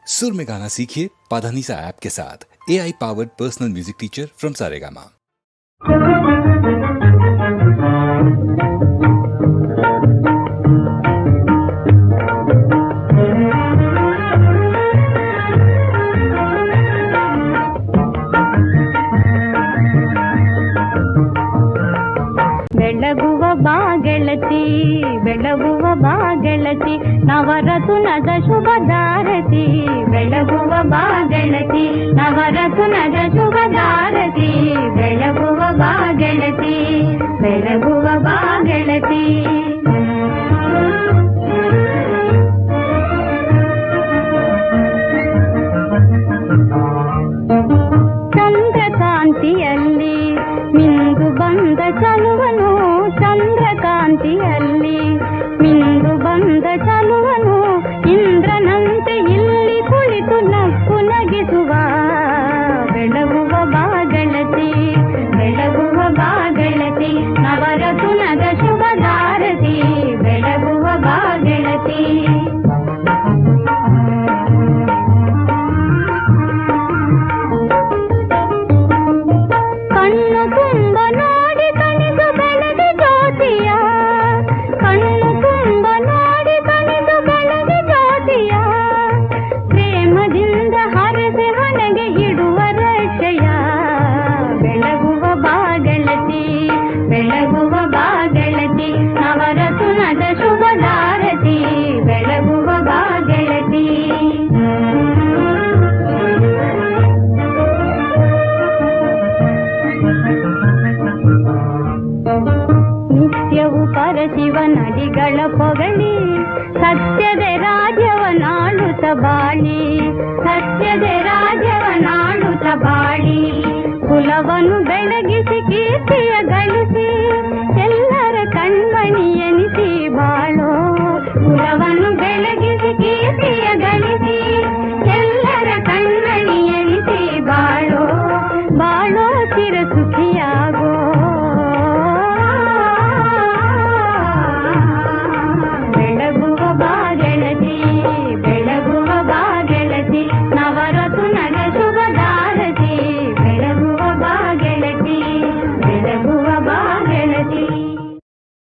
सुर में गाना सीखिए पाधानीसा ऐप के साथ। AI powered personal music teacher from Saregama. ಬೆಳಗುವ ಬಾಗೆಳತಿ ಬೆಳಗುವ ಬಾಗೆಳತಿ ನವರತ್ನದ ಶುಭದಾರತಿ ಬೆಳಗುವ ಬಾಗೆಳತಿ ನವರತ್ನದ ಶುಭದಾರತಿ ಬೆಳಗುವ ಬಾಗೆಳತಿ ಬೆಳಗುವ ಬಾಗೆಳತಿ ಚಂದ್ರಕಾಂತಿಯಲ್ಲಿ ಮಿಂದು ಬಂದ ಚಲುವನು ಚಂದ್ರಕಾಂತಿಯಲ್ಲಿ ಮಿಂದು ಬಂದ ಚಲುವನು ಇಂದ್ರನಂತೆ ಇಲ್ಲಿ ಕುಳಿತು ನಕ್ಕು ನಗಿಸುವ ಬೆಳಗುವ ಬಾಗೆಳತಿ ಬೆಳಗುವ ಬಾಗೆಳತಿ ನವರತ್ನದ ಶುಭದಾರತಿ ಬೆಳಗುವ ಬಾಗೆಳತಿ ಕಣ್ಣು ತುಂಬ ನೋಡಿ ಕಣಿದು ಬೆಳೆದ ಜ್ಯೋತಿಯ ಕಣ್ಣು ತುಂಬ ನೋಡಿ ಕಣಿದು ಬೆಳೆದ ಜ್ಯೋತಿಯ ಪ್ರೇಮದಿಂದ ಹರಸಿ ಹಣೆಗೆ ಇಡುವ ರಕ್ಷೆಯ ಬೆಳಗುವ ಬಾಗೆಳತಿ ಬೆಳಗುವ ಬಾಗೆಳತಿ ನವರತ್ನದ ಶುಭದಾರತಿ ಬೆಳಗುವ ಬಾಗೆಳತಿ ನಿತ್ಯವು ಪರಶಿವನಡಿಗಳ ಪೊಗಳಿ ಸತ್ಯದ ರಾಜ್ಯವನಾಳುತ್ತ ಬಾಳಿ ಸತ್ಯದ ರಾಜ್ಯವನಾಳುತ್ತ ಬಾಳಿ ಕುಲವನ್ನು ಬೆಳಗಿಸಿ ಕೀರ್ತಿಯ ಗಳಿಸಿ